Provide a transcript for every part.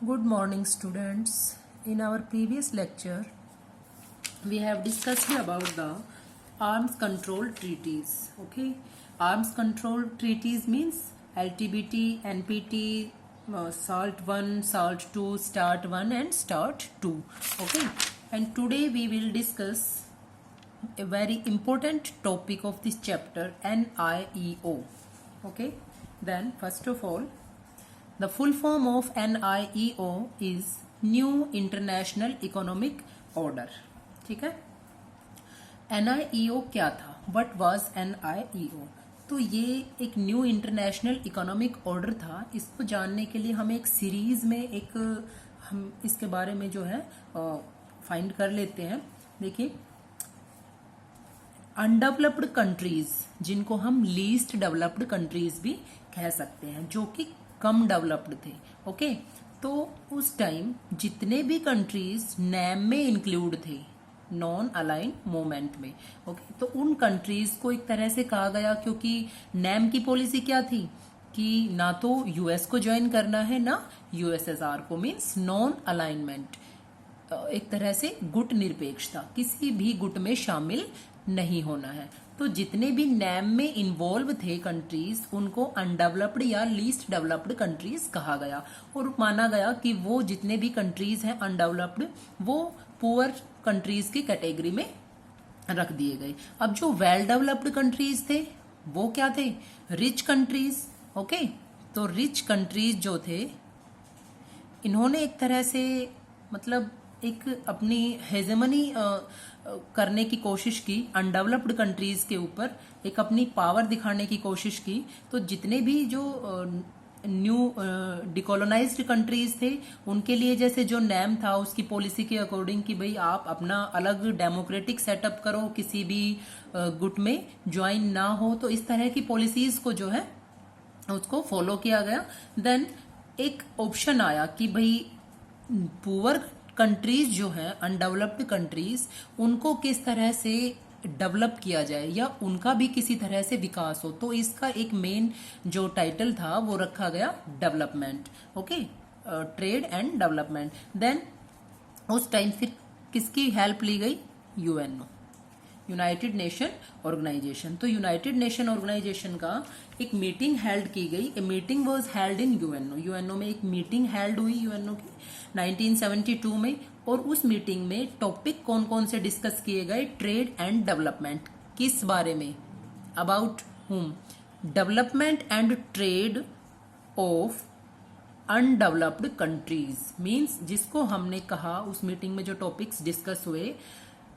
Good morning, students. In our previous lecture, we have discussed about the arms control treaties. Okay, arms control treaties means LTBT, NPT, SALT 1, SALT 2, START 1, and START 2. Okay, and today we will discuss a very important topic of this chapter, NIEO. Okay, then first of all, the full form of NIEO is New International Economic Order. ठीक है, NIEO क्या था? What was NIEO? तो ये एक new international economic order था. इसको जानने के लिए हम एक सीरीज में हम इसके बारे में जो है फाइंड कर लेते हैं. देखिए, अनडेवलप्ड कंट्रीज, जिनको हम लीस्ट डेवलप्ड कंट्रीज भी कह सकते हैं, जो कि कम डेवलप्ड थे. ओके, तो उस टाइम जितने भी कंट्रीज नैम में इंक्लूड थे, नॉन अलाइन मूवमेंट में, ओके, तो उन कंट्रीज को एक तरह से कहा गया, क्योंकि नैम की पॉलिसी क्या थी कि ना तो यूएस को ज्वाइन करना है ना यूएसएसआर को, मीन्स नॉन अलाइनमेंट, एक तरह से गुट निरपेक्षता, किसी भी गुट में शामिल नहीं होना है. तो जितने भी नैम में इन्वॉल्व थे कंट्रीज, उनको अनडेवलप्ड या लीस्ट डेवलप्ड कंट्रीज कहा गया, और माना गया कि वो जितने भी कंट्रीज हैं अनडेवलप्ड, वो पुअर कंट्रीज की कैटेगरी में रख दिए गए. अब जो वेल डेवलप्ड कंट्रीज थे वो क्या थे? Rich countries. ओके, तो रिच कंट्रीज जो थे, इन्होंने एक तरह से मतलब एक अपनी हेजेमनी करने की कोशिश की अनडेवलप्ड कंट्रीज के ऊपर, एक अपनी पावर दिखाने की कोशिश की. तो जितने भी जो न्यू डिकोलोनाइज्ड कंट्रीज थे, उनके लिए जैसे जो नैम था उसकी पॉलिसी के अकॉर्डिंग कि भाई आप अपना अलग डेमोक्रेटिक सेटअप करो, किसी भी गुट में ज्वाइन ना हो, तो इस तरह की पॉलिसीज को जो है उसको फॉलो किया गया. देन एक ऑप्शन आया कि भाई पुअर कंट्रीज जो हैं, अनडेवलप्ड कंट्रीज, उनको किस तरह से डेवलप किया जाए या उनका भी किसी तरह से विकास हो. तो इसका एक मेन जो टाइटल था वो रखा गया development. Okay, trade and development. Then उस टाइम फिर किसकी हेल्प ली गई? UNO, united nation organisation. तो यूनाइटेड नेशन ऑर्गेनाइजेशन का एक मीटिंग हेल्ड की गई. A meeting was held in UNO. UNO में एक मीटिंग हेल्ड हुई यूएनओ की 1972 में. और उस मीटिंग में टॉपिक कौन कौन से डिस्कस किए गए? Trade and development. किस बारे में? अबाउट हुम? Development and trade off undeveloped countries. Means जिसको हमने कहा उस मीटिंग में जो टॉपिक्स डिस्कस हुए,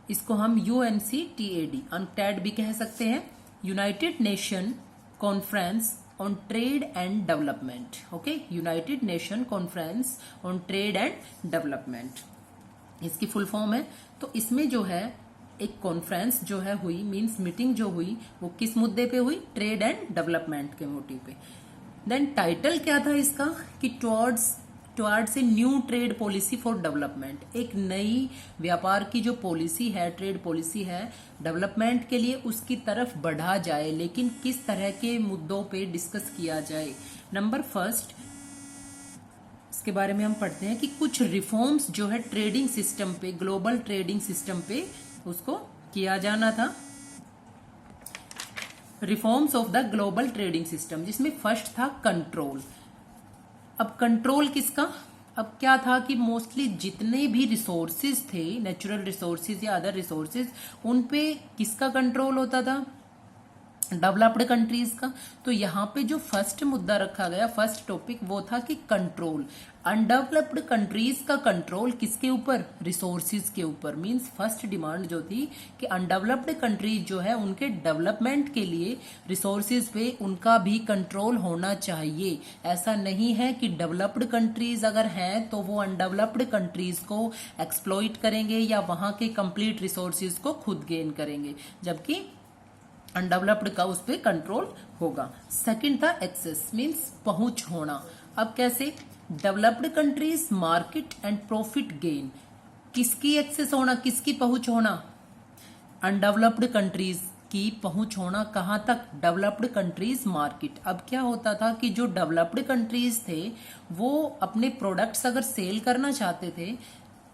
इसको हम UNCTAD, अनटैड भी कह सकते हैं, United nation conference on trade and development. Okay, United nation conference on trade and development, इसकी फुल फॉर्म है. तो इसमें जो है एक कॉन्फ्रेंस जो है हुई, मीन्स मीटिंग जो हुई, वो किस मुद्दे पे हुई? ट्रेड एंड डेवलपमेंट के मोटिव पे. देन टाइटल क्या था इसका? कि towards a new trade policy for development. एक नई व्यापार की जो पॉलिसी है, ट्रेड पॉलिसी है, डेवलपमेंट के लिए उसकी तरफ बढ़ा जाए, लेकिन किस तरह के मुद्दों पे डिस्कस किया जाए. नंबर फर्स्ट, इसके बारे में हम पढ़ते हैं कि कुछ रिफॉर्म्स जो है ट्रेडिंग सिस्टम पे, ग्लोबल ट्रेडिंग सिस्टम पे उसको किया जाना था. Reforms of the global trading system, जिसमें फर्स्ट था कंट्रोल. अब कंट्रोल किसका? अब क्या था कि मोस्टली जितने भी रिसोर्सेज थे, नेचुरल रिसोर्सेज या अदर रिसोर्सेज, उन पे किसका कंट्रोल होता था? डेवलप्ड कंट्रीज का. तो यहाँ पे जो फर्स्ट मुद्दा रखा गया, फर्स्ट टॉपिक, वो था कि कंट्रोल. अनडेवलप्ड कंट्रीज का कंट्रोल किसके ऊपर? रिसोर्सेज के ऊपर. मींस फर्स्ट डिमांड जो थी कि अनडेवलप्ड कंट्रीज जो है उनके डेवलपमेंट के लिए रिसोर्सेज पे उनका भी कंट्रोल होना चाहिए. ऐसा नहीं है कि डेवलप्ड कंट्रीज अगर हैं तो वो अनडेवलप्ड कंट्रीज को एक्सप्लॉइट करेंगे या वहां के कंप्लीट रिसोर्सेज को खुद गेन करेंगे, जबकि अनडेवलप्ड का उस पर कंट्रोल होगा. सेकंड था एक्सेस, मींस पहुंच होना. अब कैसे? Developed countries market and profit gain. किसकी एक्सेस होना, किसकी पहुंच होना? अनडेवलप्ड कंट्रीज की पहुंच होना कहाँ तक, डेवलप्ड कंट्रीज मार्केट। अब क्या होता था कि जो डेवलप्ड कंट्रीज थे वो अपने प्रोडक्ट्स अगर सेल करना चाहते थे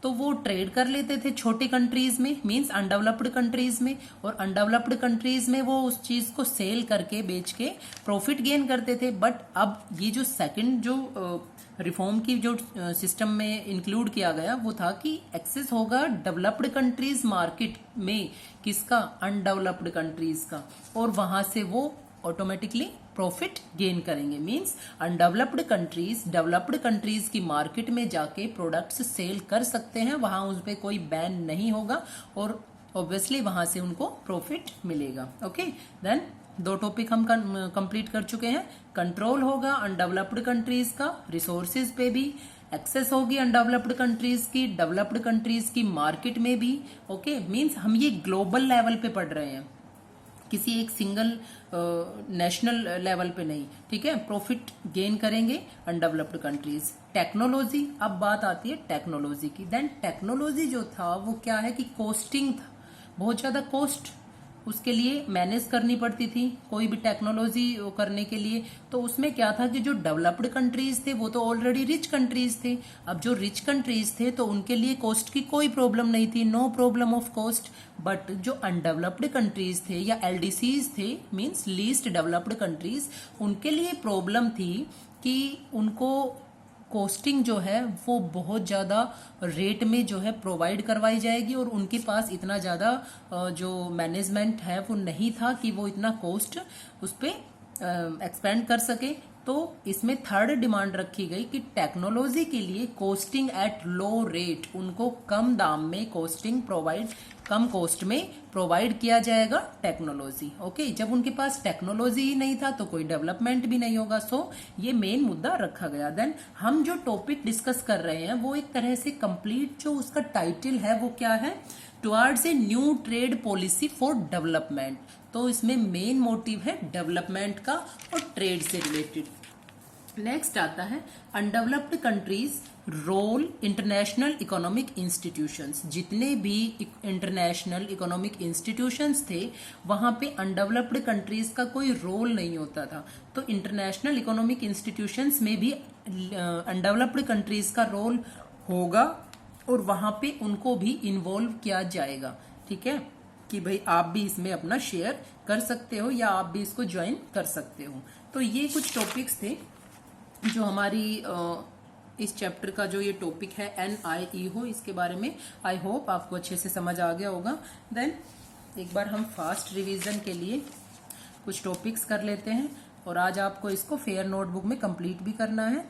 तो वो ट्रेड कर लेते थे छोटी कंट्रीज में, मींस अनडेवलप्ड कंट्रीज में, और अनडेवलप्ड कंट्रीज में वो उस चीज को सेल करके बेच के प्रॉफिट गेन करते थे। बट अब ये जो सेकंड जो रिफॉर्म की जो सिस्टम में इंक्लूड किया गया वो था कि एक्सेस होगा डेवलप्ड कंट्रीज मार्केट में, किसका, अनडेवलप्ड कंट्रीज का, और वहां से वो ऑटोमेटिकली प्रॉफिट गेन करेंगे। Means undeveloped countries developed countries की मार्केट में जाके प्रोडक्ट्स सेल कर सकते हैं, वहां उस पर कोई बैन नहीं होगा और ऑब्वियसली वहां से उनको प्रॉफिट मिलेगा। ओके, देन 2 टॉपिक हम कंप्लीट कर चुके हैं। कंट्रोल होगा अनडेवलप्ड कंट्रीज का रिसोर्सेज पे भी, एक्सेस होगी अनडेवलप्ड कंट्रीज की डेवलप्ड कंट्रीज की मार्केट में भी। ओके, मींस हम ये ग्लोबल लेवल पे पढ़ रहे हैं, किसी एक सिंगल नेशनल लेवल पे नहीं, ठीक है। प्रॉफिट गेन करेंगे अनडेवलप्ड कंट्रीज। टेक्नोलॉजी, अब बात आती है टेक्नोलॉजी की। देन टेक्नोलॉजी जो था वो क्या है कि कॉस्टिंग था, बहुत ज्यादा कॉस्ट उसके लिए मैनेज करनी पड़ती थी कोई भी टेक्नोलॉजी करने के लिए। तो उसमें क्या था कि जो डेवलप्ड कंट्रीज थे वो तो ऑलरेडी रिच कंट्रीज थे। अब जो रिच कंट्रीज थे तो उनके लिए कॉस्ट की कोई प्रॉब्लम नहीं थी, no problem of cost. But जो अनडेवलप्ड कंट्रीज थे या एलडीसीज थे, मींस लीस्ट डेवलप्ड कंट्रीज, उनके लिए प्रॉब्लम थी कि उनको कॉस्टिंग जो है वो बहुत ज़्यादा रेट में जो है प्रोवाइड करवाई जाएगी और उनके पास इतना ज़्यादा जो मैनेजमेंट है वो नहीं था कि वो इतना कॉस्ट उस पर एक्सपेंड कर सके। तो इसमें थर्ड डिमांड रखी गई कि टेक्नोलॉजी के लिए कॉस्टिंग एट लो रेट, उनको कम दाम में कॉस्टिंग प्रोवाइड, कम कॉस्ट में प्रोवाइड किया जाएगा टेक्नोलॉजी। ओके, जब उनके पास टेक्नोलॉजी ही नहीं था तो कोई डेवलपमेंट भी नहीं होगा। सो ये मेन मुद्दा रखा गया। देन हम जो टॉपिक डिस्कस कर रहे हैं वो एक तरह से कंप्लीट जो उसका टाइटल है वो क्या है, towards a new trade policy for development. तो इसमें मेन मोटिव है डेवलपमेंट का और ट्रेड से रिलेटेड। नेक्स्ट आता है undeveloped countries role international economic institutions. जितने भी इंटरनेशनल इकोनॉमिक इंस्टीट्यूशंस थे वहां पे अनडेवलप्ड कंट्रीज का कोई रोल नहीं होता था। तो इंटरनेशनल इकोनॉमिक इंस्टीट्यूशंस में भी अनडेवलप्ड कंट्रीज का रोल होगा और वहां पे उनको भी इन्वॉल्व किया जाएगा, ठीक है, कि भाई आप भी इसमें अपना शेयर कर सकते हो या आप भी इसको ज्वाइन कर सकते हो। तो ये कुछ टॉपिक्स थे जो हमारी इस चैप्टर का जो ये टॉपिक है NIE हो, इसके बारे में आई होप आपको अच्छे से समझ आ गया होगा। देन एक बार हम फास्ट रिवीजन के लिए कुछ टॉपिक्स कर लेते हैं और आज आपको इसको फेयर नोटबुक में कंप्लीट भी करना है।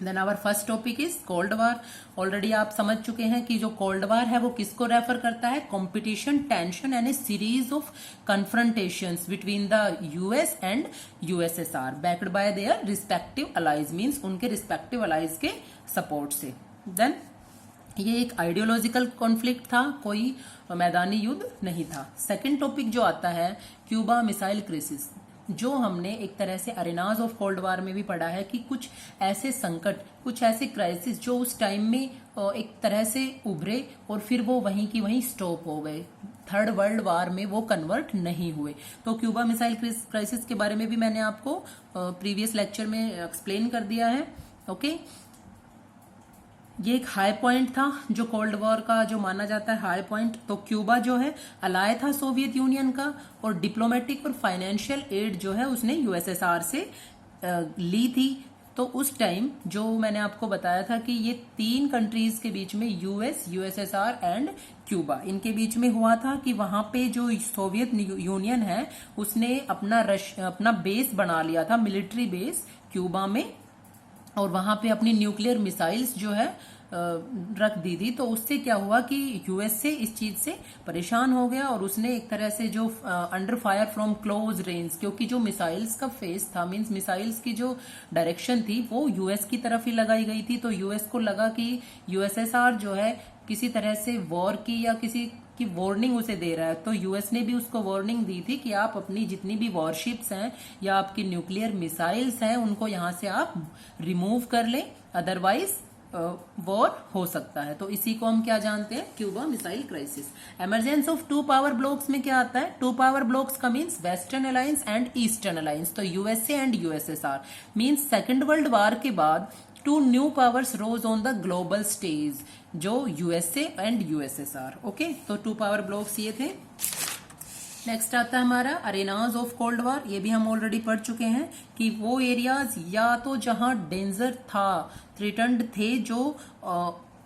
Then our first topic is cold war. Already आप समझ चुके हैं कि जो कोल्ड वार है वो किसको रेफर करता है, competition, tension and a series of confrontations between the US and USSR backed by their respective allies, means उनके रिस्पेक्टिव अलाइज के सपोर्ट से। देन ये एक आइडियोलॉजिकल कॉन्फ्लिक्ट था, कोई मैदानी युद्ध नहीं था। सेकेंड टॉपिक जो आता है क्यूबा मिसाइल क्राइसिस, जो हमने एक तरह से अरेनाज ऑफ कोल्ड वार में भी पढ़ा है कि कुछ ऐसे संकट, कुछ ऐसे क्राइसिस जो उस टाइम में एक तरह से उभरे और फिर वो वहीं की वहीं स्टॉप हो गए, थर्ड वर्ल्ड वार में वो कन्वर्ट नहीं हुए। तो क्यूबा मिसाइल क्राइसिस के बारे में भी मैंने आपको प्रीवियस लेक्चर में एक्सप्लेन कर दिया है। ओके, ये एक हाई पॉइंट था जो कोल्ड वॉर का जो माना जाता है हाई पॉइंट। तो क्यूबा जो है अलाय था सोवियत यूनियन का और डिप्लोमेटिक और फाइनेंशियल एड जो है उसने यूएसएसआर से ली थी। तो उस टाइम जो मैंने आपको बताया था कि ये 3 कंट्रीज के बीच में यूएस, यूएसएसआर एंड क्यूबा, इनके बीच में हुआ था कि वहां पे जो सोवियत यूनियन है उसने अपना बेस बना लिया था, मिलिट्री बेस क्यूबा में, और वहां पे अपनी न्यूक्लियर मिसाइल्स जो है रख दी थी। तो उससे क्या हुआ कि यूएसए इस चीज से परेशान हो गया और उसने एक तरह से जो under fire from close range, क्योंकि जो मिसाइल्स का फेस था, मींस मिसाइल्स की जो डायरेक्शन थी वो यूएस की तरफ ही लगाई गई थी। तो यूएस को लगा कि यूएसएसआर जो है किसी तरह से वॉर की या किसी की वार्निंग उसे दे रहा है। तो यूएस ने भी उसको वार्निंग दी थी कि आप अपनी जितनी भी वॉरशिप्स हैं या आपकी न्यूक्लियर मिसाइल्स हैं उनको यहां से आप रिमूव कर लें, अदरवाइज वॉर हो सकता है। तो इसी को हम क्या जानते हैं, Cuba missile crisis. Emergence of two power blocs में क्या आता है, टू पावर ब्लॉक्स का means western alliance and eastern alliance. तो USA and USSR means second world war के बाद two new powers rose on the global stage, जो USA and USSR. Okay, तो टू पावर ब्लॉक्स ये थे। Next आता है हमारा अरेनाज ऑफ कोल्ड वॉर। ये भी हम ऑलरेडी पढ़ चुके हैं कि वो एरियाज या तो जहां डेंजर था, थ्रेटन्ड थे, जो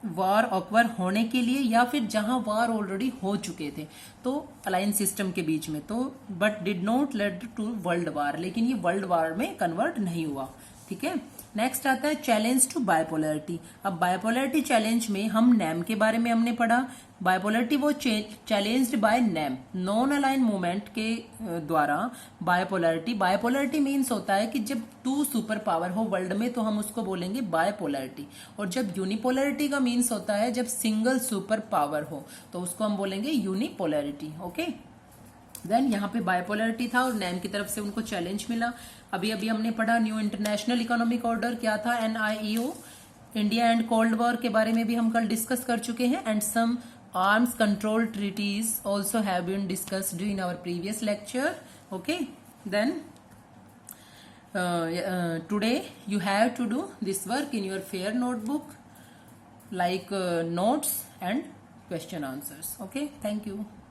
वार ऑक्वर होने के लिए, या फिर जहां वार ऑलरेडी हो चुके थे तो अलायंस सिस्टम के बीच में, तो but did not led to world war, लेकिन ये वर्ल्ड वार में कन्वर्ट नहीं हुआ। ठीक है, नेक्स्ट आता है चैलेंज टू बायपोलैरिटी। अब बायपोलैरिटी चैलेंज में हम नैम के बारे में हमने पढ़ा। बायपोलैरिटी वो challenged by NAM, non align movement के द्वारा बायपोलैरिटी। बायपोलैरिटी मीन्स होता है कि जब टू सुपर पावर हो वर्ल्ड में तो हम उसको बोलेंगे बायपोलैरिटी, और जब यूनिपोलैरिटी का मीन्स होता है जब सिंगल सुपर पावर हो तो उसको हम बोलेंगे यूनिपोलैरिटी। ओके, देन यहाँ पे बायपोलैरिटी था और नैम की तरफ से उनको चैलेंज मिला। अभी अभी हमने पढ़ा न्यू इंटरनेशनल इकोनॉमिक ऑर्डर क्या था, NIEO, India and cold war के बारे में भी हम कल डिस्कस कर चुके हैं। And some arms control treaties also have been discussed in our previous lecture. Okay, then today you have to do this work in your fair notebook, like notes and question answers. Okay, thank you.